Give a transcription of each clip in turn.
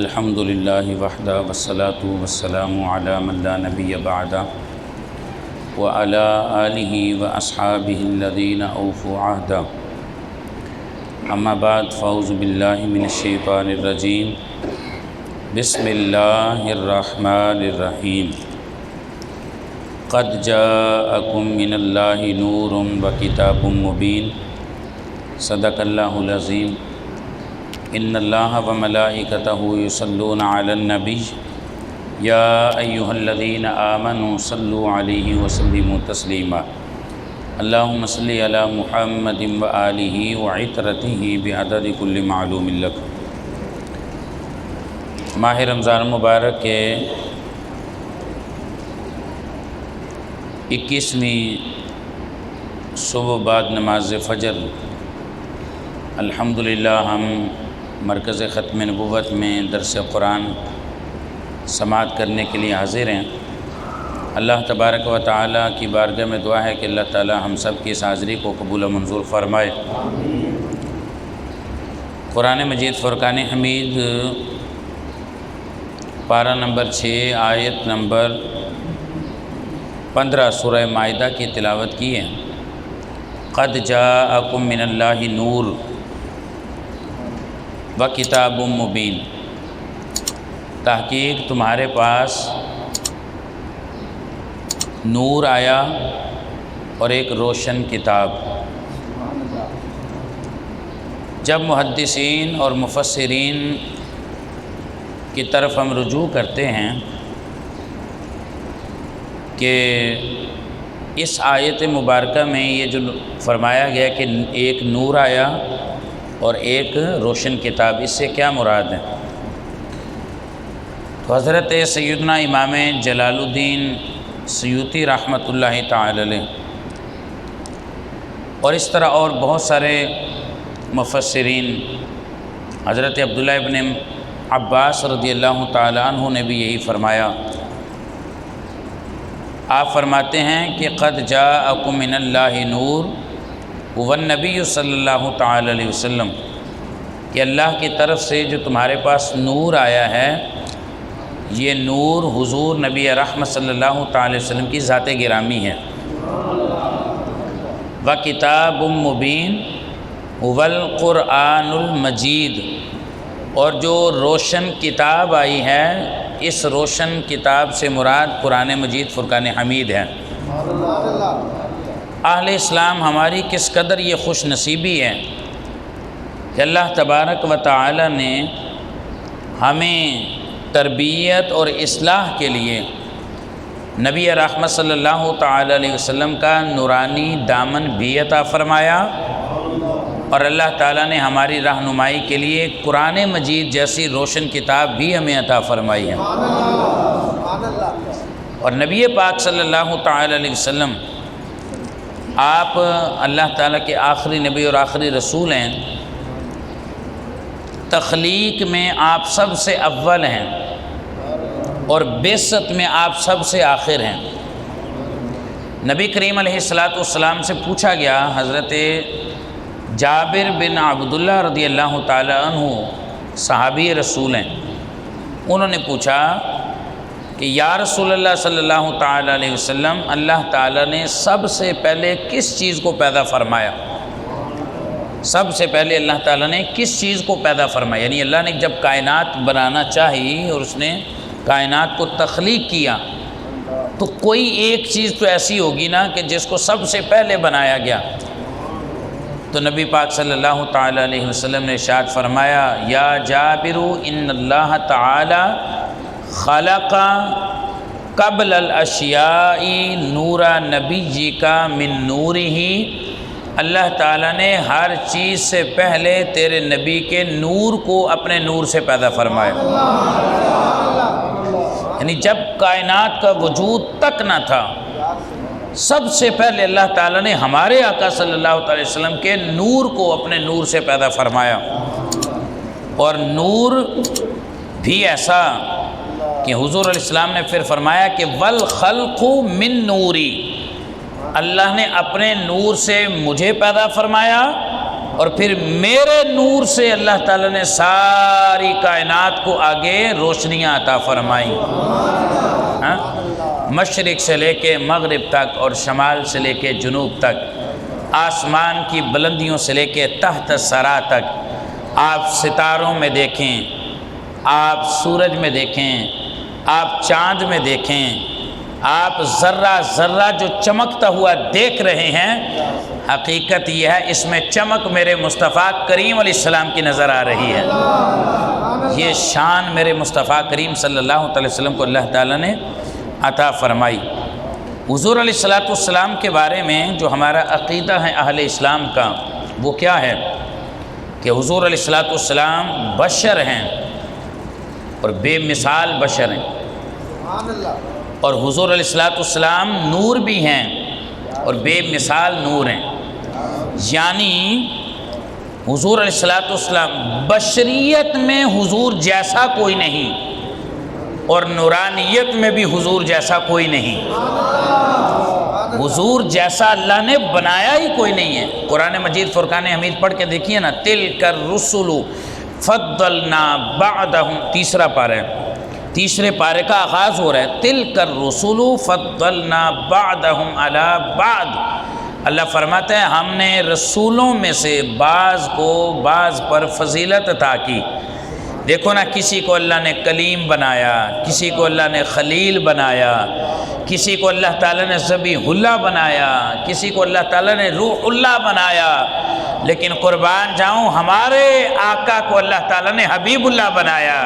الحمد للہ وحدہ والصلاة والسلام علی من لا نبی بعدہ وعلی آلہ واصحابہ الذین اوفوا عہدہ اما بعد فاعوذ باللہ من الشیطان الرجیم بسم اللہ الرحمن الرحیم قد جاءکم من اللہ نور وکتاب مبین صدق اللہ العظیم ان اللہ وملائکتہ یصلون علی النبی یا ایہا الذین آمنوا صلوا علیہ وسلموا تسلیما اللہم صلی علی محمد وآلہ وعطرتہ بعدد کل معلوم لک۔ ماہ رمضان مبارک کے 21ویں صبح بعد نماز فجر الحمدللہ ہم مرکز ختم نبوت میں درس قرآن سماعت کرنے کے لیے حاضر ہیں۔ اللہ تبارک و تعالیٰ کی بارگاہ میں دعا ہے کہ اللہ تعالیٰ ہم سب کی اس حاضری کو قبول و منظور فرمائے۔ قرآن مجید فرقان حمید پارہ نمبر 6 آیت نمبر 15 سورہ مائدہ کی تلاوت کی ہے۔ قد جاءکم من اللہ نور وکتاب مبین، تحقیق تمہارے پاس نور آیا اور ایک روشن کتاب۔ جب محدثین اور مفسرین کی طرف ہم رجوع کرتے ہیں کہ اس آیت مبارکہ میں یہ جو فرمایا گیا کہ ایک نور آیا اور ایک روشن کتاب، اس سے کیا مراد ہے؟ تو حضرت سیدنا امام جلال الدین سیوطی رحمۃ اللہ تعالی علیہ اور اس طرح اور بہت سارے مفسرین، حضرت عبداللہ ابن عباس رضی اللہ تعالی عنہ نے بھی یہی فرمایا۔ آپ فرماتے ہیں کہ قد جاءکم من اللہ نور والنبی صلی اللہ تعالی علیہ وسلم، کہ اللہ کی طرف سے جو تمہارے پاس نور آیا ہے، یہ نور حضور نبی رحمت صلی اللہ تعالی وسلم کی ذات گرامی ہے۔ وکتاب مبین والقرآن المجید، اور جو روشن کتاب آئی ہے، اس روشن کتاب سے مراد قرآن مجید فرقان حمید ہے۔ اہل اسلام ہماری کس قدر یہ خوش نصیبی ہے کہ اللہ تبارک و تعالی نے ہمیں تربیت اور اصلاح کے لیے نبی رحمت صلی اللہ تعالی علیہ وسلم کا نورانی دامن بھی عطا فرمایا، اور اللہ تعالیٰ نے ہماری رہنمائی کے لیے قرآن مجید جیسی روشن کتاب بھی ہمیں عطا فرمائی ہے۔ اور نبی پاک صلی اللہ تعالی علیہ وسلم، آپ اللہ تعالیٰ کے آخری نبی اور آخری رسول ہیں۔ تخلیق میں آپ سب سے اول ہیں اور بعثت میں آپ سب سے آخر ہیں۔ نبی کریم علیہ السلام سے پوچھا گیا، حضرت جابر بن عبداللہ رضی اللہ تعالی عنہ صحابی رسول ہیں، انہوں نے پوچھا کہ یا رسول اللہ صلی اللہ تعالی علیہ وسلم، اللہ تعالیٰ نے سب سے پہلے کس چیز کو پیدا فرمایا؟ سب سے پہلے اللہ تعالیٰ نے کس چیز کو پیدا فرمایا؟ یعنی اللہ نے جب کائنات بنانا چاہی اور اس نے کائنات کو تخلیق کیا، تو کوئی ایک چیز تو ایسی ہوگی نا کہ جس کو سب سے پہلے بنایا گیا۔ تو نبی پاک صلی اللہ تعالی علیہ وسلم نے ارشاد فرمایا، یا جابر ان اللہ تعالی خلق قبل الاشیاء نور نبی کا من نورہ، اللہ تعالیٰ نے ہر چیز سے پہلے تیرے نبی کے نور کو اپنے نور سے پیدا فرمایا۔ یعنی جب کائنات کا وجود تک نہ تھا، سب سے پہلے اللہ تعالیٰ نے ہمارے آقا صلی اللہ علیہ وسلم کے نور کو اپنے نور سے پیدا فرمایا، اور نور بھی ایسا کہ حضور علیہ السلام نے پھر فرمایا کہ والخلق من نوری، اللہ نے اپنے نور سے مجھے پیدا فرمایا اور پھر میرے نور سے اللہ تعالیٰ نے ساری کائنات کو آگے روشنیاں عطا فرمائیں، مشرق سے لے کے مغرب تک اور شمال سے لے کے جنوب تک، آسمان کی بلندیوں سے لے کے تحت سرا تک۔ آپ ستاروں میں دیکھیں، آپ سورج میں دیکھیں، آپ چاند میں دیکھیں، آپ ذرہ ذرہ جو چمکتا ہوا دیکھ رہے ہیں، حقیقت یہ ہے اس میں چمک میرے مصطفیٰ کریم علیہ السلام کی نظر آ رہی ہے۔ یہ شان میرے مصطفیٰ کریم صلی اللہ علیہ وسلم کو اللہ تعالیٰ نے عطا فرمائی۔ حضور علیہ السلام کے بارے میں جو ہمارا عقیدہ ہے اہل اسلام کا، وہ کیا ہے کہ حضور علیہ السلام بشر ہیں اور بے مثال بشر ہیں، اور حضور علیہ السلام نور بھی ہیں اور بے مثال نور ہیں۔ یعنی حضور علیہ السلام بشریت میں حضور جیسا کوئی نہیں اور نورانیت میں بھی حضور جیسا کوئی نہیں۔ حضور جیسا اللہ نے بنایا ہی کوئی نہیں ہے۔ قرآن مجید فرقان حمید پڑھ کے دیکھیے نا، تلک الرسل فضلنا بعدہم، تیسرا پارہ ہے، تیسرے پارے کا آغاز ہو رہا ہے، تلک الرسل فضلنا بعدہم علی بعد۔ اللہ فرماتا ہے ہم نے رسولوں میں سے بعض کو بعض پر فضیلت عطا کی۔ دیکھو نا، کسی کو اللہ نے کلیم بنایا، کسی کو اللہ نے خلیل بنایا، کسی کو اللہ تعالیٰ نے ذبیح اللہ بنایا، کسی کو اللہ تعالیٰ نے روح اللہ بنایا، لیکن قربان جاؤں ہمارے آقا کو اللہ تعالیٰ نے حبیب اللہ بنایا۔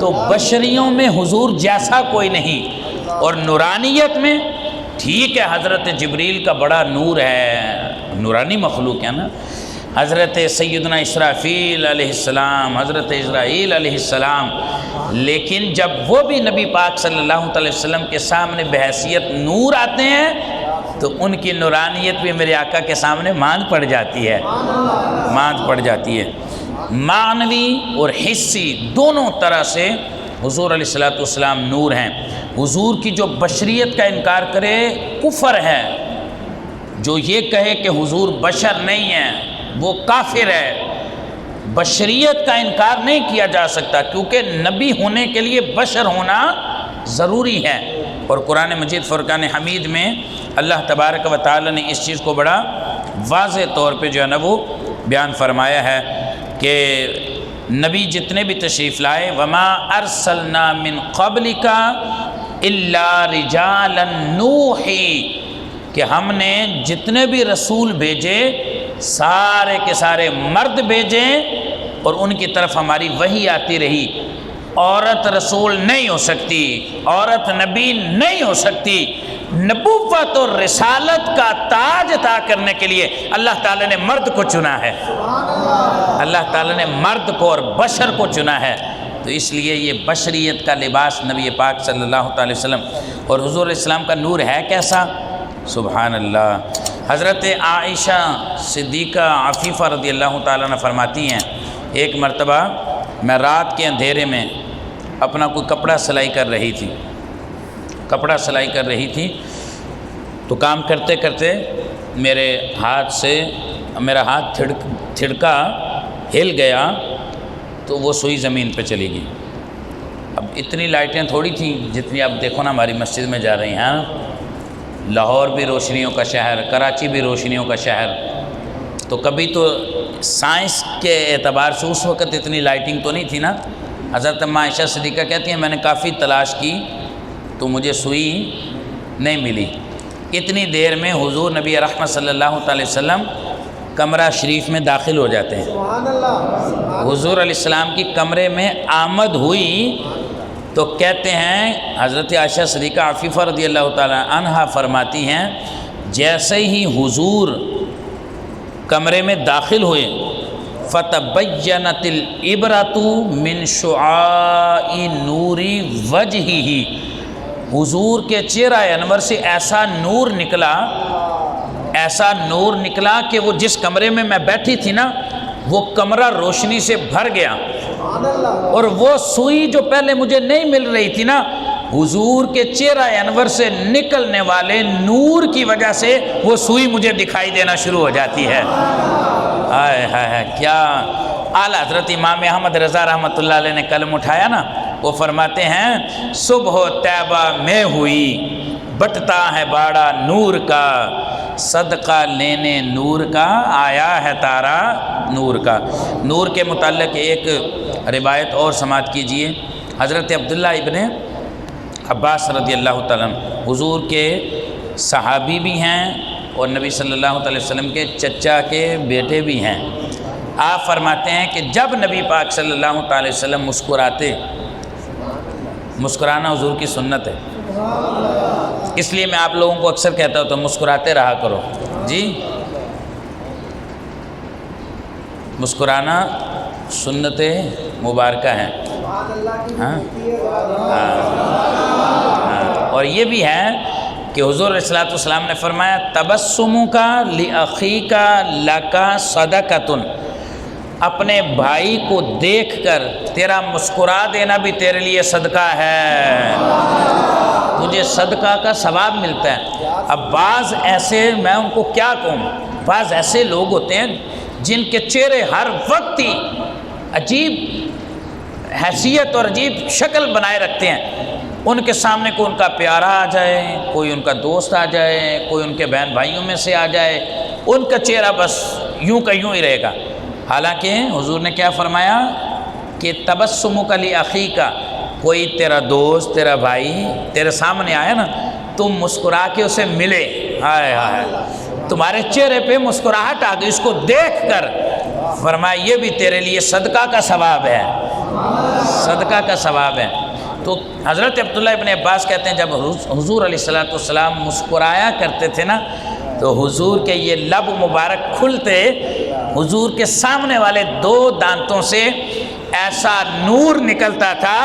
تو بشریوں میں حضور جیسا کوئی نہیں، اور نورانیت میں ٹھیک ہے حضرت جبریل کا بڑا نور ہے، نورانی مخلوق ہے نا، حضرت سیدنا اسرافیل علیہ السلام، حضرت اسرائیل علیہ السلام، لیکن جب وہ بھی نبی پاک صلی اللہ علیہ وسلم کے سامنے بحیثیت نور آتے ہیں تو ان کی نورانیت بھی میرے آقا کے سامنے ماند پڑ جاتی ہے، ماند پڑ جاتی ہے۔ معنوی اور حسی دونوں طرح سے حضور علیہ السلام نور ہیں۔ حضور کی جو بشریت کا انکار کرے کفر ہے، جو یہ کہے کہ حضور بشر نہیں ہے وہ کافر ہے۔ بشریت کا انکار نہیں کیا جا سکتا، کیونکہ نبی ہونے کے لیے بشر ہونا ضروری ہے، اور قرآن مجید فرقان حمید میں اللہ تبارک و تعالی نے اس چیز کو بڑا واضح طور پہ جو ہے نا وہ بیان فرمایا ہے کہ نبی جتنے بھی تشریف لائے، وما ارسلنا من قبلک الا رجالا نوحی، کہ ہم نے جتنے بھی رسول بھیجے سارے کے سارے مرد بھیجے اور ان کی طرف ہماری وحی آتی رہی۔ عورت رسول نہیں ہو سکتی، عورت نبی نہیں ہو سکتی۔ نبوت اور رسالت کا تاج عطا کرنے کے لیے اللہ تعالیٰ نے مرد کو چنا ہے، اللہ تعالیٰ نے مرد کو اور بشر کو چنا ہے۔ تو اس لیے یہ بشریت کا لباس نبی پاک صلی اللہ علیہ وسلم اور حضور علیہ السلام کا نور ہے کیسا، سبحان اللہ۔ حضرت عائشہ صدیقہ عفیفہ رضی اللہ تعالیٰ عنہ فرماتی ہیں، ایک مرتبہ میں رات کے اندھیرے میں اپنا کوئی کپڑا سلائی کر رہی تھی، کپڑا سلائی کر رہی تھی، تو کام کرتے کرتے میرے ہاتھ سے میرا ہاتھ تھڑکا، ہل گیا، تو وہ سوئی زمین پہ چلی گئی۔ اب اتنی لائٹیں تھوڑی تھیں جتنی آپ دیکھو نا ہماری مسجد میں جا رہی ہیں، لاہور بھی روشنیوں کا شہر، کراچی بھی روشنیوں کا شہر، تو کبھی تو سائنس کے اعتبار سے اس وقت اتنی لائٹنگ تو نہیں تھی نا۔ حضرت اماں عائشہ صدیقہ کہتی ہیں میں نے کافی تلاش کی تو مجھے سوئی نہیں ملی۔ اتنی دیر میں حضور نبی رحمت صلی اللہ علیہ وسلم کمرہ شریف میں داخل ہو جاتے ہیں۔ حضور علیہ السلام کی کمرے میں آمد ہوئی تو کہتے ہیں حضرت عائشہ صدیقہ عفیفہ رضی اللہ تعالیٰ عنہا فرماتی ہیں، جیسے ہی حضور کمرے میں داخل ہوئے فَتَبَيَّنَتِ الْعِبْرَةُ مِنْ شُعَاعِ نُورِ وَجْهِهِ، حضور کے چہرہ انور سے ایسا نور نکلا، ایسا نور نکلا کہ وہ جس کمرے میں بیٹھی تھی نا وہ کمرہ روشنی سے بھر گیا، اور وہ سوئی جو پہلے مجھے نہیں مل رہی تھی نا حضور کے چہرہ انور سے نکلنے والے نور کی وجہ سے وہ سوئی مجھے دکھائی دینا شروع ہو جاتی ہے۔ ہائے ہائے، کیا اعلیٰ حضرت امام احمد رضا رحمۃ اللہ علیہ نے قلم اٹھایا نا، وہ فرماتے ہیں صبح طیبہ میں ہوئی، بٹتا ہے باڑا نور کا، صدقہ لینے نور کا، آیا ہے تارا نور کا۔ نور کے متعلق ایک روایت اور سماعت کیجئے۔ حضرت عبداللہ ابن عباس رضی اللہ تعالیٰ عنہ حضور کے صحابی بھی ہیں اور نبی صلی اللہ علیہ وسلم کے چچا کے بیٹے بھی ہیں۔ آپ فرماتے ہیں کہ جب نبی پاک صلی اللہ علیہ وسلم مسکراتے، مسکرانا حضور کی سنت ہے، اس لیے میں آپ لوگوں کو اکثر کہتا ہوں تو مسکراتے رہا کرو جی۔ مسکرانا سنت مبارکہ ہے، ہاں اور یہ بھی ہے کہ حضور علیہ الصلوۃ والسلام نے فرمایا تبسمک لأخیک لک صدقۃ، اپنے بھائی کو دیکھ کر تیرا مسکرا دینا بھی تیرے لیے صدقہ ہے، تجھے صدقہ کا ثواب ملتا ہے۔ اب بعض ایسے، میں ان کو کیا کہوں، بعض ایسے لوگ ہوتے ہیں جن کے چہرے ہر وقت ہی عجیب حیثیت اور عجیب شکل بنائے رکھتے ہیں۔ ان کے سامنے کوئی ان کا پیارا آ جائے، کوئی ان کا دوست آ جائے، کوئی ان کے بہن بھائیوں میں سے آ جائے، ان کا چہرہ بس یوں کا یوں ہی رہے گا۔ حالانکہ حضور نے کیا فرمایا کہ تبسمک لأخیک، کوئی تیرا دوست، تیرا بھائی تیرے سامنے آیا نا، تم مسکرا کے اسے ملے، ہائے ہائے تمہارے چہرے پہ مسکراہٹ آ گئی، اس کو دیکھ کر فرمایا یہ بھی تیرے لیے صدقہ کا ثواب ہے، صدقہ کا ثواب ہے۔ تو حضرت عبداللہ ابن عباس کہتے ہیں جب حضور علیہ الصلوۃ والسلام مسکرایا کرتے تھے نا، تو حضور کے یہ لب مبارک کھلتے، حضور کے سامنے والے دو دانتوں سے ایسا نور نکلتا تھا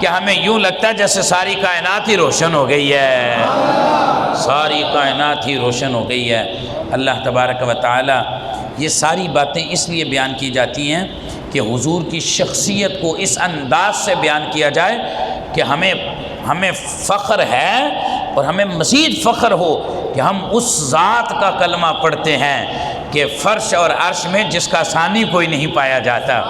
کہ ہمیں یوں لگتا ہے جیسے ساری کائنات ہی روشن ہو گئی ہے، ساری کائنات ہی روشن ہو گئی ہے۔ اللہ تبارک و تعالی یہ ساری باتیں اس لیے بیان کی جاتی ہیں کہ حضور کی شخصیت کو اس انداز سے بیان کیا جائے کہ ہمیں فخر ہے اور ہمیں مزید فخر ہو کہ ہم اس ذات کا کلمہ پڑھتے ہیں کہ فرش اور عرش میں جس کا ثانی کوئی نہیں پایا جاتا۔